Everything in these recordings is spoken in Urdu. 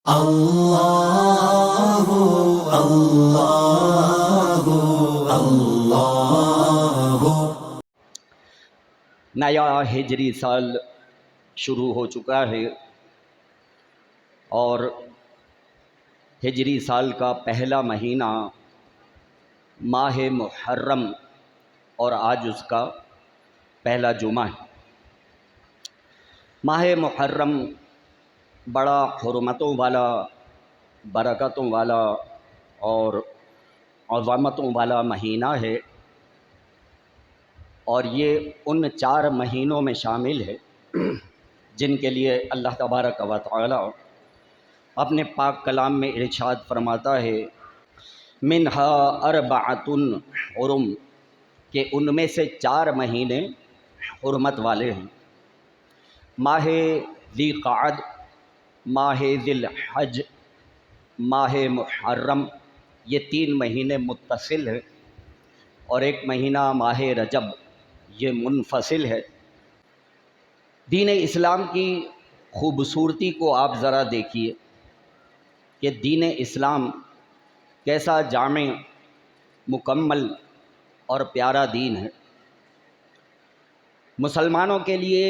اللہ اللہ اللہ۔ نیا ہجری سال شروع ہو چکا ہے اور ہجری سال کا پہلا مہینہ ماہ محرم اور آج اس کا پہلا جمعہ ہے۔ ماہ محرم بڑا حرمتوں والا، برکتوں والا اور عظمتوں والا مہینہ ہے، اور یہ ان 4 مہینوں میں شامل ہے جن کے لیے اللہ تبارک و تعالی اپنے پاک کلام میں ارشاد فرماتا ہے منہا اربعۃ حرم، کہ ان میں سے 4 مہینے حرمت والے ہیں۔ ماہ ذی قعد، ماہ ذی الحج، ماہ محرم، یہ 3 مہینے متصل ہیں، اور ایک مہینہ ماہ رجب یہ منفصل ہے۔ دین اسلام کی خوبصورتی کو آپ ذرا دیکھیے کہ دین اسلام کیسا جامع، مکمل اور پیارا دین ہے۔ مسلمانوں کے لیے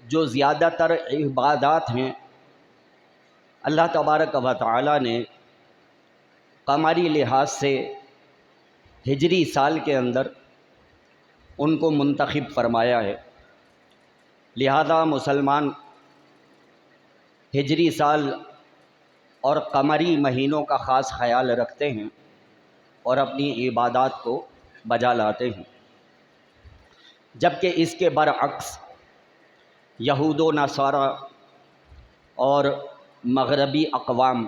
جو زیادہ تر عبادات ہیں، اللہ تبارک و تعالی نے قمری لحاظ سے ہجری سال کے اندر ان کو منتخب فرمایا ہے، لہذا مسلمان ہجری سال اور قمری مہینوں کا خاص خیال رکھتے ہیں اور اپنی عبادات کو بجا لاتے ہیں، جبکہ اس کے برعکس یہود و نصارہ اور مغربی اقوام،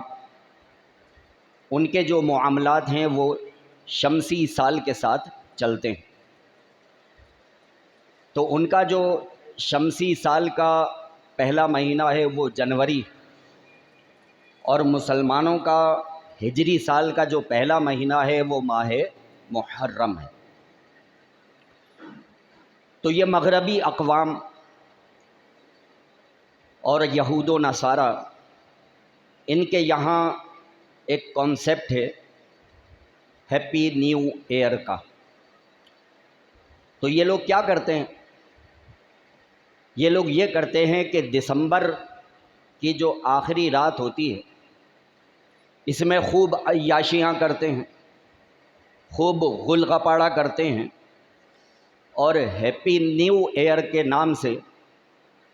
ان کے جو معاملات ہیں وہ شمسی سال کے ساتھ چلتے ہیں۔ تو ان کا جو شمسی سال کا پہلا مہینہ ہے وہ جنوری، اور مسلمانوں کا ہجری سال کا جو پہلا مہینہ ہے وہ ماہ محرم ہے۔ تو یہ مغربی اقوام اور یہود و نصارہ، ان کے یہاں ایک کانسیپٹ ہے ہیپی نیو ایئر کا۔ تو یہ لوگ کیا کرتے ہیں؟ یہ لوگ یہ کرتے ہیں کہ دسمبر کی جو آخری رات ہوتی ہے اس میں خوب عیاشیاں کرتے ہیں، خوب غل غپاڑا کرتے ہیں، اور ہیپی نیو ایئر کے نام سے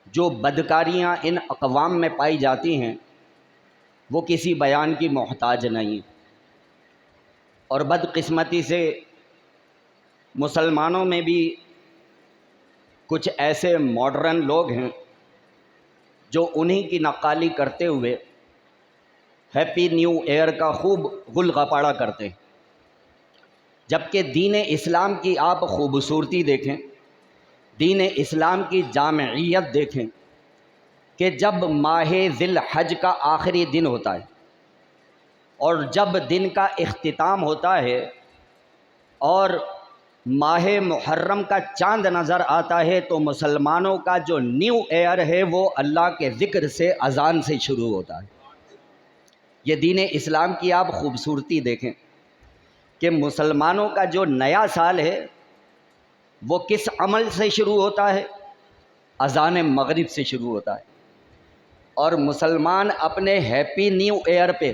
جو بدکاریاں ان اقوام میں پائی جاتی ہیں وہ کسی بیان کی محتاج نہیں، اور بدقسمتی سے مسلمانوں میں بھی کچھ ایسے ماڈرن لوگ ہیں جو انہی کی نقالی کرتے ہوئے ہیپی نیو ایئر کا خوب غل غپاڑا کرتے ہیں، جبکہ دین اسلام کی آپ خوبصورتی دیکھیں، دین اسلام کی جامعیت دیکھیں کہ جب ماہ ذی الحج کا آخری دن ہوتا ہے اور جب دن کا اختتام ہوتا ہے اور ماہ محرم کا چاند نظر آتا ہے، تو مسلمانوں کا جو نیو ایئر ہے وہ اللہ کے ذکر سے، اذان سے شروع ہوتا ہے۔ یہ دین اسلام کی آپ خوبصورتی دیکھیں کہ مسلمانوں کا جو نیا سال ہے وہ کس عمل سے شروع ہوتا ہے؟ اذان مغرب سے شروع ہوتا ہے، اور مسلمان اپنے ہیپی نیو ایئر پہ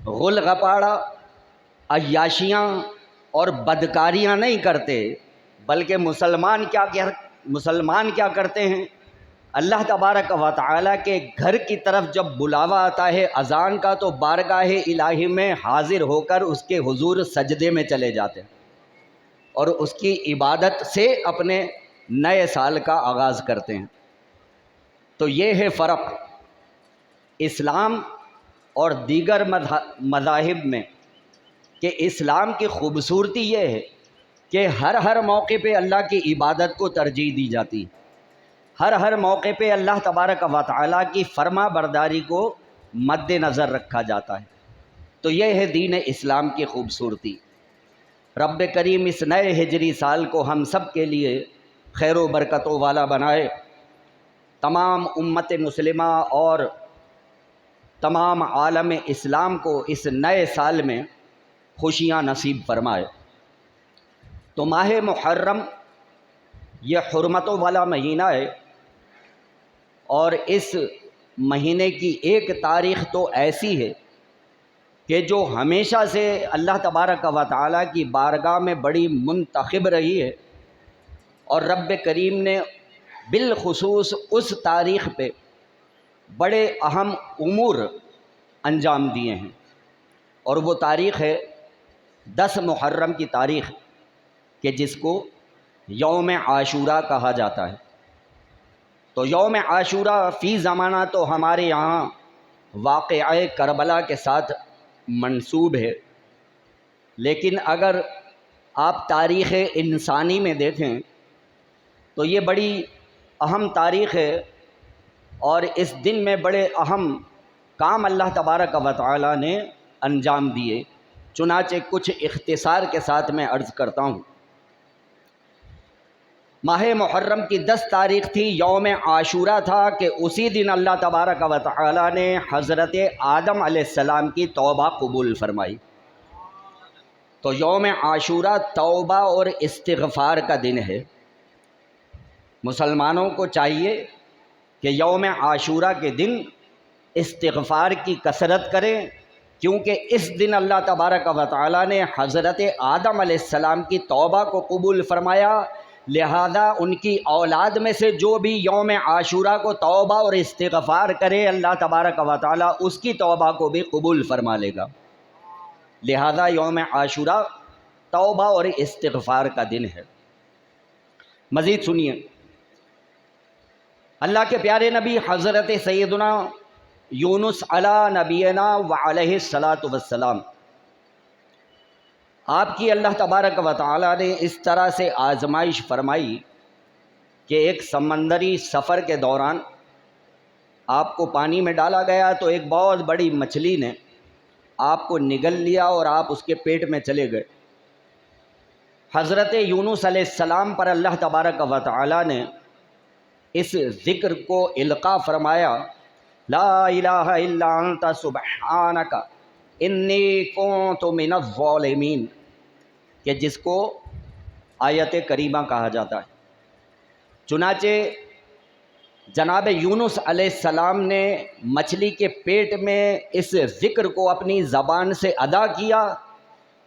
غل غپاڑا، عیاشیاں اور بدکاریاں نہیں کرتے، بلکہ مسلمان کیا کرتے ہیں؟ اللہ تبارک و تعالیٰ کے گھر کی طرف جب بلاوا آتا ہے اذان کا، تو بارگاہ الہی میں حاضر ہو کر اس کے حضور سجدے میں چلے جاتے ہیں اور اس کی عبادت سے اپنے نئے سال کا آغاز کرتے ہیں۔ تو یہ ہے فرق اسلام اور دیگر مذاہب میں، کہ اسلام کی خوبصورتی یہ ہے کہ ہر موقع پہ اللہ کی عبادت کو ترجیح دی جاتی ہے، ہر موقع پہ اللہ تبارک و تعالیٰ کی فرما برداری کو مد نظر رکھا جاتا ہے۔ تو یہ ہے دین اسلام کی خوبصورتی۔ رب کریم اس نئے ہجری سال کو ہم سب کے لیے خیر و برکتوں والا بنائے، تمام امت مسلمہ اور تمام عالم اسلام کو اس نئے سال میں خوشیاں نصیب فرمائے۔ تو ماہ محرم یہ حرمتوں والا مہینہ ہے، اور اس مہینے کی ایک تاریخ تو ایسی ہے کہ جو ہمیشہ سے اللہ تبارک و تعالیٰ کی بارگاہ میں بڑی منتخب رہی ہے، اور رب کریم نے بالخصوص اس تاریخ پہ بڑے اہم امور انجام دیے ہیں، اور وہ تاریخ ہے 10 محرم کی تاریخ، کہ جس کو یوم عاشورہ کہا جاتا ہے۔ تو یوم عاشورہ فی زمانہ تو ہمارے یہاں واقعہ کربلا کے ساتھ منسوب ہے، لیکن اگر آپ تاریخ انسانی میں دیکھیں تو یہ بڑی اہم تاریخ ہے، اور اس دن میں بڑے اہم کام اللہ تبارک و تعالی نے انجام دیے۔ چنانچہ کچھ اختصار کے ساتھ میں عرض کرتا ہوں۔ ماہ محرم کی 10 تاریخ تھی، یوم عاشورہ تھا، کہ اسی دن اللہ تبارک و تعالی نے حضرت آدم علیہ السلام کی توبہ قبول فرمائی۔ تو یوم عاشورہ توبہ اور استغفار کا دن ہے۔ مسلمانوں کو چاہیے کہ یوم عاشورہ کے دن استغفار کی کثرت کریں، کیونکہ اس دن اللہ تبارک و تعالی نے حضرت آدم علیہ السلام کی توبہ کو قبول فرمایا، لہذا ان کی اولاد میں سے جو بھی یوم عاشورہ کو توبہ اور استغفار کرے، اللہ تبارک و تعالی اس کی توبہ کو بھی قبول فرما لے گا۔ لہذا یوم عاشورہ توبہ اور استغفار کا دن ہے۔ مزید سنیے، اللہ کے پیارے نبی حضرت سیدنا یونس علی نبینا وعلیہ الصلاۃ والسلام، آپ کی اللہ تبارک و تعالی نے اس طرح سے آزمائش فرمائی کہ ایک سمندری سفر کے دوران آپ کو پانی میں ڈالا گیا، تو ایک بہت بڑی مچھلی نے آپ کو نگل لیا اور آپ اس کے پیٹ میں چلے گئے۔ حضرت یونس علیہ السلام پر اللہ تبارک و تعالی نے اس ذکر کو القاء فرمایا، لا الہ الا انت سبحانک انی کنت من الظالمین، کہ جس کو آیت کریمہ کہا جاتا ہے۔ چنانچہ جناب یونس علیہ السلام نے مچھلی کے پیٹ میں اس ذکر کو اپنی زبان سے ادا کیا،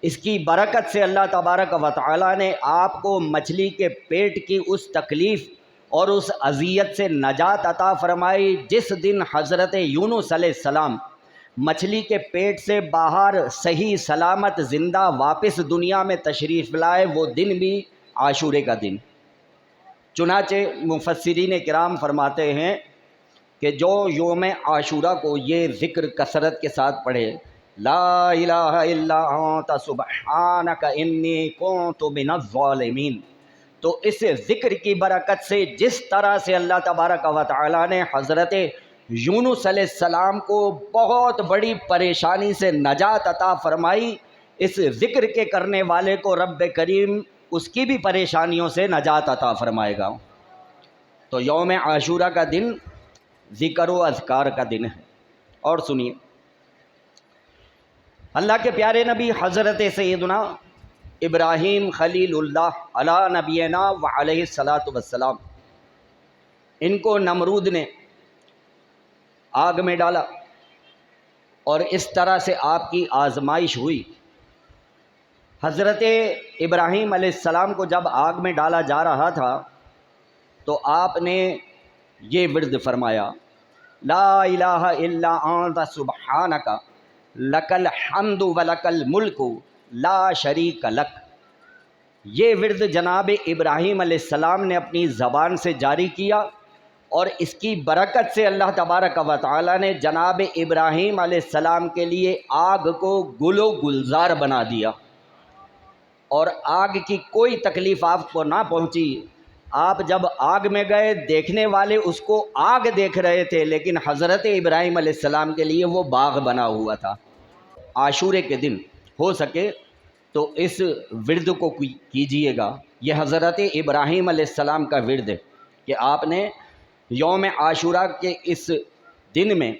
اس کی برکت سے اللہ تبارک و تعالی نے آپ کو مچھلی کے پیٹ کی اس تکلیف اور اس اذیت سے نجات عطا فرمائی۔ جس دن حضرت یونس علیہ السلام مچھلی کے پیٹ سے باہر صحیح سلامت زندہ واپس دنیا میں تشریف لائے، وہ دن بھی عاشورے کا دن۔ چنانچہ مفسرین کرام فرماتے ہیں کہ جو یوم عاشورہ کو یہ ذکر کثرت کے ساتھ پڑھے، لا الہ الا انت سبحانک انی کنت من الظالمین، تو اس ذکر کی برکت سے جس طرح سے اللہ تبارک و تعالی نے حضرت یونس علیہ السلام کو بہت بڑی پریشانی سے نجات عطا فرمائی، اس ذکر کے کرنے والے کو رب کریم اس کی بھی پریشانیوں سے نجات عطا فرمائے گا۔ تو یوم عاشورہ کا دن ذکر و اذکار کا دن ہے۔ اور سنیے، اللہ کے پیارے نبی حضرت سیدنا ابراہیم خلیل اللہ علی نبینا وعلیہ الصلاۃ والسلام، ان کو نمرود نے آگ میں ڈالا، اور اس طرح سے آپ کی آزمائش ہوئی۔ حضرت ابراہیم علیہ السلام کو جب آگ میں ڈالا جا رہا تھا تو آپ نے یہ ورد فرمایا، لا الہ الا انت سبحانک لک الحمد ولک الملک لا شریک لک۔ یہ ورد جناب ابراہیم علیہ السلام نے اپنی زبان سے جاری کیا، اور اس کی برکت سے اللہ تبارک و تعالی نے جناب ابراہیم علیہ السلام کے لیے آگ کو گل و گلزار بنا دیا، اور آگ کی کوئی تکلیف آپ کو نہ پہنچی۔ آپ جب آگ میں گئے، دیکھنے والے اس کو آگ دیکھ رہے تھے، لیکن حضرت ابراہیم علیہ السلام کے لیے وہ باغ بنا ہوا تھا۔ عاشورے کے دن ہو سکے تو اس ورد کو کیجئے گا۔ یہ حضرت ابراہیم علیہ السلام کا ورد ہے کہ آپ نے یوم عاشورہ کے اس دن میں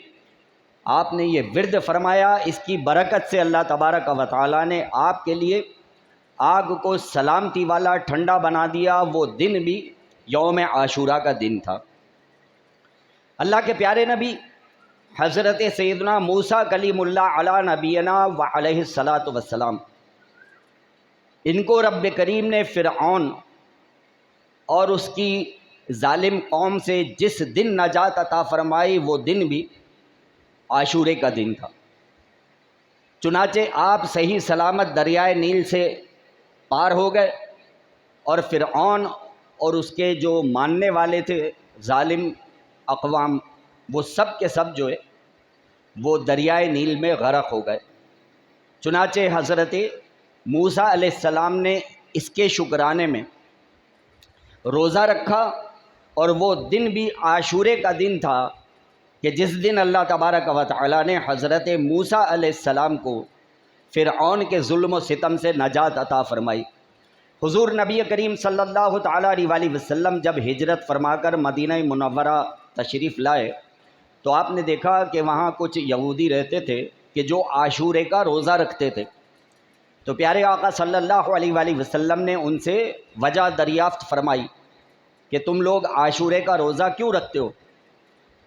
آپ نے یہ ورد فرمایا، اس کی برکت سے اللہ تبارک و تعالیٰ نے آپ کے لیے آگ کو سلامتی والا ٹھنڈا بنا دیا۔ وہ دن بھی یوم عاشورہ کا دن تھا۔ اللہ کے پیارے نبی حضرت سیدنا موسیٰ کلیم اللہ علی نبینا و علیہ الصلاۃ والسلام، ان کو رب کریم نے فرعون اور اس کی ظالم قوم سے جس دن نجات عطا فرمائی، وہ دن بھی عاشورے کا دن تھا۔ چنانچہ آپ صحیح سلامت دریائے نیل سے پار ہو گئے، اور فرعون اور اس کے جو ماننے والے تھے ظالم اقوام، وہ سب کے سب جو ہے وہ دریائے نیل میں غرق ہو گئے۔ چنانچہ حضرت موسیٰ علیہ السلام نے اس کے شکرانے میں روزہ رکھا، اور وہ دن بھی عاشورے کا دن تھا کہ جس دن اللہ تبارک و تعالیٰ نے حضرت موسیٰ علیہ السلام کو فرعون کے ظلم و ستم سے نجات عطا فرمائی۔ حضور نبی کریم صلی اللہ تعالیٰ علیہ وسلم جب ہجرت فرما کر مدینہ منورہ تشریف لائے تو آپ نے دیکھا کہ وہاں کچھ یہودی رہتے تھے کہ جو عاشورے کا روزہ رکھتے تھے۔ تو پیارے آقا صلی اللہ علیہ وسلم نے ان سے وجہ دریافت فرمائی کہ تم لوگ عاشورے کا روزہ کیوں رکھتے ہو؟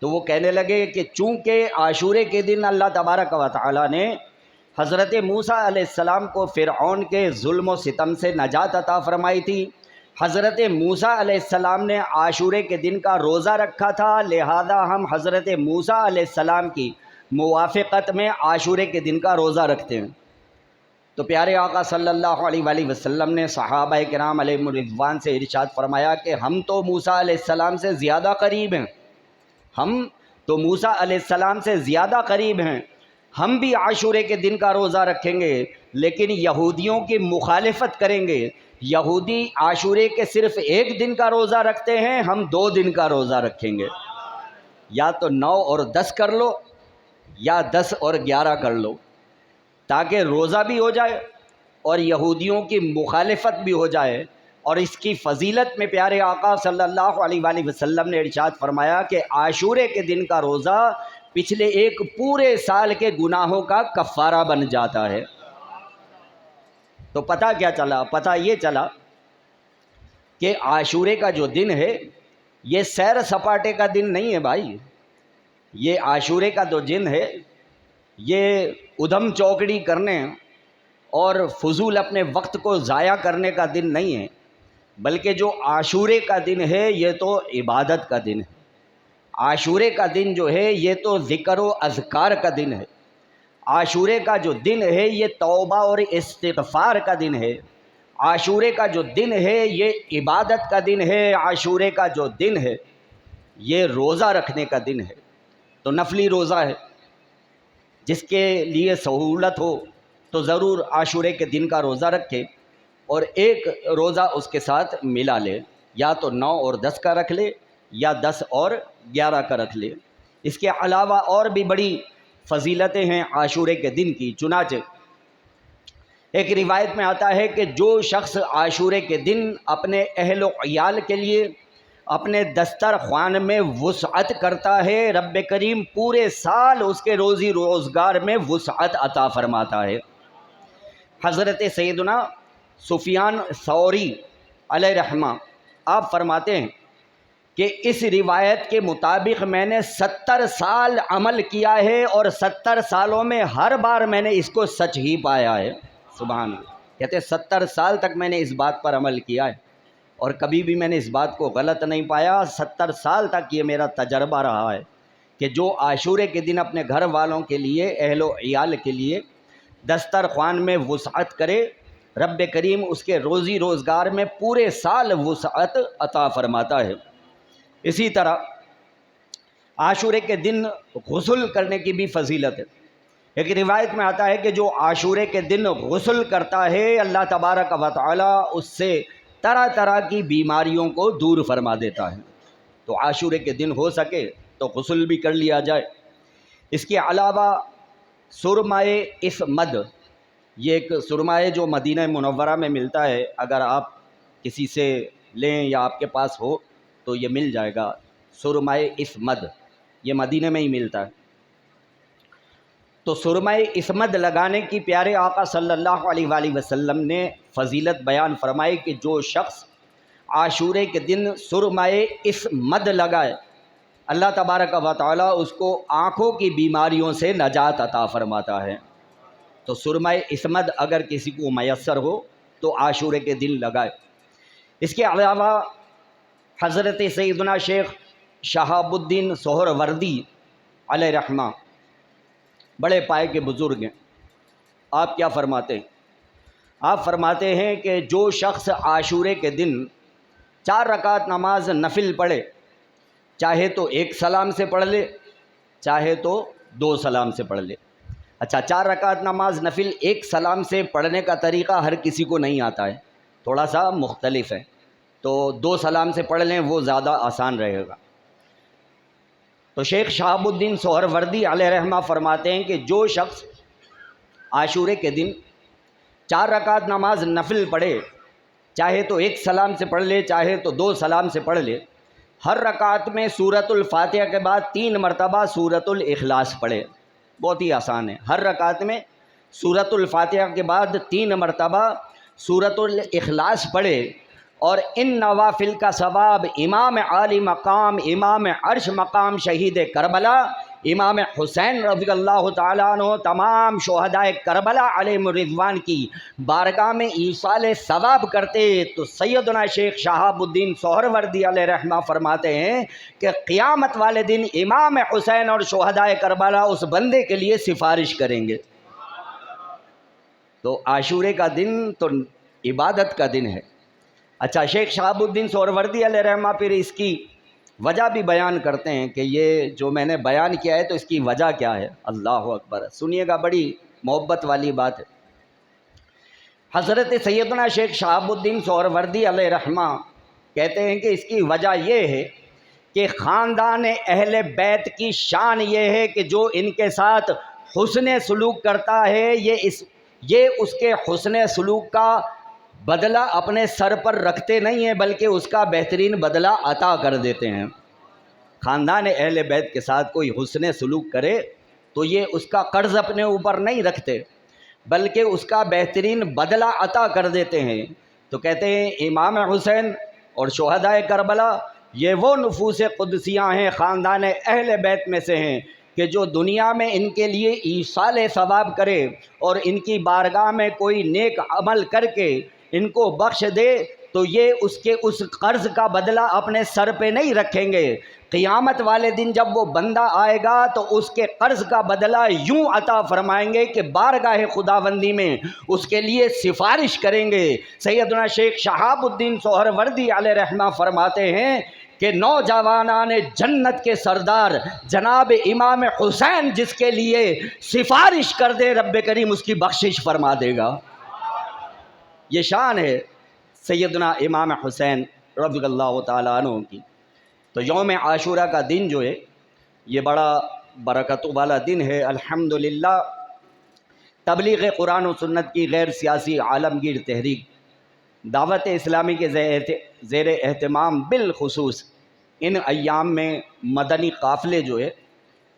تو وہ کہنے لگے کہ چونکہ عاشورے کے دن اللہ تبارک و تعالیٰ نے حضرت موسیٰ علیہ السلام کو فرعون کے ظلم و ستم سے نجات عطا فرمائی تھی، حضرت موسیٰ علیہ السلام نے عاشورے کے دن کا روزہ رکھا تھا، لہذا ہم حضرت موسیٰ علیہ السلام کی موافقت میں عاشورے کے دن کا روزہ رکھتے ہیں۔ تو پیارے آقا صلی اللہ علیہ وسلم نے صحابہ کرام علیہم الرضوان سے ارشاد فرمایا کہ ہم تو موسیٰ علیہ السلام سے زیادہ قریب ہیں، ہم تو موسیٰ علیہ السلام سے زیادہ قریب ہیں، ہم بھی عاشورے کے دن کا روزہ رکھیں گے، لیکن یہودیوں کی مخالفت کریں گے۔ یہودی عاشورے کے صرف ایک دن کا روزہ رکھتے ہیں، ہم 2 دن کا روزہ رکھیں گے۔ یا تو 9 اور 10 کر لو، یا 10 اور 11 کر لو، تاکہ روزہ بھی ہو جائے اور یہودیوں کی مخالفت بھی ہو جائے۔ اور اس کی فضیلت میں پیارے آقا صلی اللہ علیہ وسلم نے ارشاد فرمایا کہ عاشورے کے دن کا روزہ پچھلے ایک پورے سال کے گناہوں کا کفارہ بن جاتا ہے۔ تو پتہ کیا چلا؟ پتہ یہ چلا کہ عاشورے کا جو دن ہے یہ سیر سپاٹے کا دن نہیں ہے بھائی، یہ عاشورے کا جو دن ہے یہ ادھم چوکڑی کرنے اور فضول اپنے وقت کو ضائع کرنے کا دن نہیں ہے، بلکہ جو عاشورے کا دن ہے یہ تو عبادت کا دن ہے۔ عاشورے کا دن جو ہے یہ تو ذکر و اذکار کا دن ہے۔ عاشورے کا جو دن ہے یہ توبہ اور استغفار کا دن ہے۔ عاشورے کا جو دن ہے یہ عبادت کا دن ہے۔ عاشورے کا جو دن ہے یہ روزہ رکھنے کا دن ہے۔ تو نفلی روزہ ہے، جس کے لیے سہولت ہو تو ضرور عاشورے کے دن کا روزہ رکھے اور ایک روزہ اس کے ساتھ ملا لے، یا تو 9 اور 10 کا رکھ لے یا 10 اور 11 کا رکھ لے۔ اس کے علاوہ اور بھی بڑی فضیلتیں ہیں عاشورے کے دن کی۔ چنانچہ ایک روایت میں آتا ہے کہ جو شخص عاشورے کے دن اپنے اہل و عیال کے لیے اپنے دسترخوان میں وسعت کرتا ہے، رب کریم پورے سال اس کے روزی روزگار میں وسعت عطا فرماتا ہے۔ حضرت سیدنا سفیان ثوری علیہ رحمہ آپ فرماتے ہیں کہ اس روایت کے مطابق میں نے 70 سال عمل کیا ہے، اور 70 سالوں میں ہر بار میں نے اس کو سچ ہی پایا ہے۔ سبحان اللہ، کہتے 70 سال تک میں نے اس بات پر عمل کیا ہے اور کبھی بھی میں نے اس بات کو غلط نہیں پایا۔ 70 سال تک یہ میرا تجربہ رہا ہے کہ جو عاشورے کے دن اپنے گھر والوں کے لیے، اہل و عیال کے لیے دسترخوان میں وسعت کرے، رب کریم اس کے روزی روزگار میں پورے سال وسعت عطا فرماتا ہے۔ اسی طرح عاشورے کے دن غسل کرنے کی بھی فضیلت ہے۔ ایک روایت میں آتا ہے کہ جو عاشورے کے دن غسل کرتا ہے اللہ تبارک و تعالی اس سے طرح طرح کی بیماریوں کو دور فرما دیتا ہے۔ تو عاشورے کے دن ہو سکے تو غسل بھی کر لیا جائے۔ اس کے علاوہ سرمائے اسمد، یہ ایک سرمائے جو مدینہ منورہ میں ملتا ہے، اگر آپ کسی سے لیں یا آپ کے پاس ہو تو یہ مل جائے گا۔ سرمائے اسمد یہ مدینہ میں ہی ملتا ہے۔ تو سرمہ عصمت لگانے کی پیارے آقا صلی اللہ علیہ وآلہ وسلم نے فضیلت بیان فرمائی کہ جو شخص عاشورے کے دن سرمہ عصمت لگائے اللہ تبارک و تعالیٰ اس کو آنکھوں کی بیماریوں سے نجات عطا فرماتا ہے۔ تو سرمہ عصمت اگر کسی کو میسر ہو تو عاشورے کے دن لگائے۔ اس کے علاوہ حضرت سیدنا شیخ شہاب الدین سہروردی علیہ رحمہ بڑے پائے کے بزرگ ہیں، آپ کیا فرماتے ہیں؟ آپ فرماتے ہیں کہ جو شخص عاشورے کے دن 4 رکعت نماز نفل پڑھے، چاہے تو 1 سلام سے پڑھ لے، چاہے تو 2 سلام سے پڑھ لے۔ اچھا، 4 رکعت نماز نفل 1 سلام سے پڑھنے کا طریقہ ہر کسی کو نہیں آتا ہے، تھوڑا سا مختلف ہے، تو 2 سلام سے پڑھ لیں، وہ زیادہ آسان رہے گا۔ تو شیخ شہاب الدین سہروردی علیہ رحمہ فرماتے ہیں کہ جو شخص عاشورے کے دن 4 رکعت نماز نفل پڑھے، چاہے تو 1 سلام سے پڑھ لے، چاہے تو 2 سلام سے پڑھ لے، ہر رکعت میں سورۃ الفاتحہ کے بعد 3 مرتبہ سورۃ الاخلاص پڑھے۔ بہت ہی آسان ہے، ہر رکعت میں سورۃ الفاتحہ کے بعد 3 مرتبہ سورۃ الاخلاص پڑھے، اور ان نوافل کا ثواب امام عالی مقام، امام عرش مقام شہید کربلا، امام حسین رضی اللہ تعالیٰ عنہ، تمام شہدائے کربلا علیہم الرضوان کی بارگاہ میں ایصال ثواب کرتے۔ تو سیدنا شیخ شہاب الدین سہروردی علیہ رحمہ فرماتے ہیں کہ قیامت والے دن امام حسین اور شہدائے کربلا اس بندے کے لیے سفارش کریں گے۔ تو عاشورے کا دن تو عبادت کا دن ہے۔ اچھا، شیخ شہاب الدین سہروردی علیہ رحمہ پھر اس کی وجہ بھی بیان کرتے ہیں کہ یہ جو میں نے بیان کیا ہے تو اس کی وجہ کیا ہے۔ اللہ اکبر، سنیے گا، بڑی محبت والی بات ہے۔ حضرت سیدنا شیخ شہاب الدین سہروردی علیہ رحمہ کہتے ہیں کہ اس کی وجہ یہ ہے کہ خاندان اہل بیت کی شان یہ ہے کہ جو ان کے ساتھ حسن سلوک کرتا ہے، یہ اس کے حسن سلوک کا بدلہ اپنے سر پر رکھتے نہیں ہیں، بلکہ اس کا بہترین بدلہ عطا کر دیتے ہیں۔ خاندان اہل بیت کے ساتھ کوئی حسن سلوک کرے تو یہ اس کا قرض اپنے اوپر نہیں رکھتے، بلکہ اس کا بہترین بدلہ عطا کر دیتے ہیں۔ تو کہتے ہیں امام حسین اور شہدائے کربلا یہ وہ نفوس قدسیاں ہیں، خاندان اہل بیت میں سے ہیں کہ جو دنیا میں ان کے لیے ایصال ثواب کرے اور ان کی بارگاہ میں کوئی نیک عمل کر کے ان کو بخش دے تو یہ اس قرض کا بدلہ اپنے سر پہ نہیں رکھیں گے۔ قیامت والے دن جب وہ بندہ آئے گا تو اس کے قرض کا بدلہ یوں عطا فرمائیں گے کہ بارگاہ خداوندی میں اس کے لیے سفارش کریں گے۔ سیدنا شیخ شہاب الدین سہروردی علیہ رحمہ فرماتے ہیں کہ نوجوانان جنت کے سردار جناب امام حسین جس کے لیے سفارش کر دے، رب کریم اس کی بخشش فرما دے گا۔ یہ شان ہے سیدنا امام حسین رضی اللہ تعالیٰ عنہ کی۔ تو یوم عاشورہ کا دن جو ہے یہ بڑا برکتوں والا دن ہے۔ الحمدللہ تبلیغ قرآن و سنت کی غیر سیاسی عالمگیر تحریک دعوت اسلامی کے زیر اہتمام بالخصوص ان ایام میں مدنی قافلے جو ہے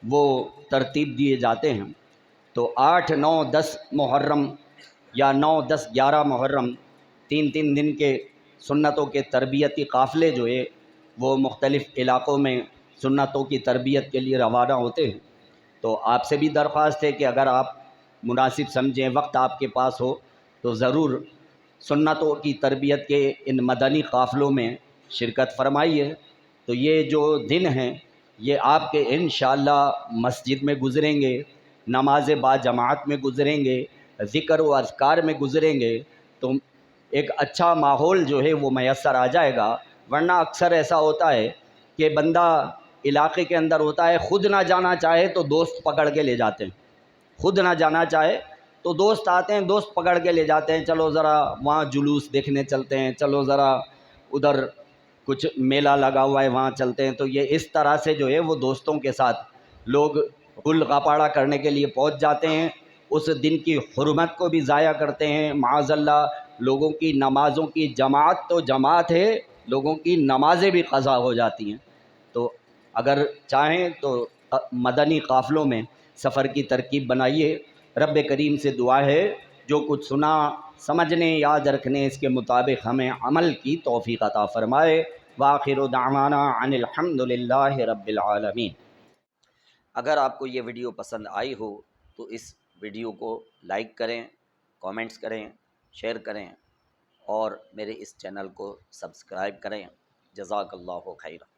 وہ ترتیب دیے جاتے ہیں۔ تو 8، 9، 10 محرم یا 9، 10، 11 محرم 3 دن کے سنتوں کے تربیتی قافلے جو ہے وہ مختلف علاقوں میں سنتوں کی تربیت کے لیے روانہ ہوتے ہیں۔ تو آپ سے بھی درخواست ہے کہ اگر آپ مناسب سمجھیں، وقت آپ کے پاس ہو تو ضرور سنتوں کی تربیت کے ان مدنی قافلوں میں شرکت فرمائیے۔ تو یہ جو دن ہیں یہ آپ کے انشاءاللہ مسجد میں گزریں گے، نماز با جماعت میں گزریں گے، ذکر و اذکار میں گزریں گے، تو ایک اچھا ماحول جو ہے وہ میسر آ جائے گا۔ ورنہ اکثر ایسا ہوتا ہے کہ بندہ علاقے کے اندر ہوتا ہے، خود نہ جانا چاہے تو دوست پکڑ کے لے جاتے ہیں، خود نہ جانا چاہے تو دوست آتے ہیں، دوست پکڑ کے لے جاتے ہیں، چلو ذرا وہاں جلوس دیکھنے چلتے ہیں، چلو ذرا ادھر کچھ میلہ لگا ہوا ہے وہاں چلتے ہیں۔ تو یہ اس طرح سے جو ہے وہ دوستوں کے ساتھ لوگ غل غپاڑا کرنے کے لیے پہنچ جاتے ہیں، اس دن کی حرمت کو بھی ضائع کرتے ہیں۔ معاذ اللہ لوگوں کی نمازوں کی جماعت تو جماعت ہے، لوگوں کی نمازیں بھی قضا ہو جاتی ہیں۔ تو اگر چاہیں تو مدنی قافلوں میں سفر کی ترکیب بنائیے۔ رب کریم سے دعا ہے جو کچھ سنا سمجھنے یاد رکھنے اس کے مطابق ہمیں عمل کی توفیق عطا فرمائے۔ وآخر دعوانا ان الحمد للہ رب العالمین۔ اگر آپ کو یہ ویڈیو پسند آئی ہو تو اس ویڈیو کو لائک کریں، کامنٹس کریں، شیئر کریں اور میرے اس چینل کو سبسکرائب کریں۔ جزاک اللہ خیر۔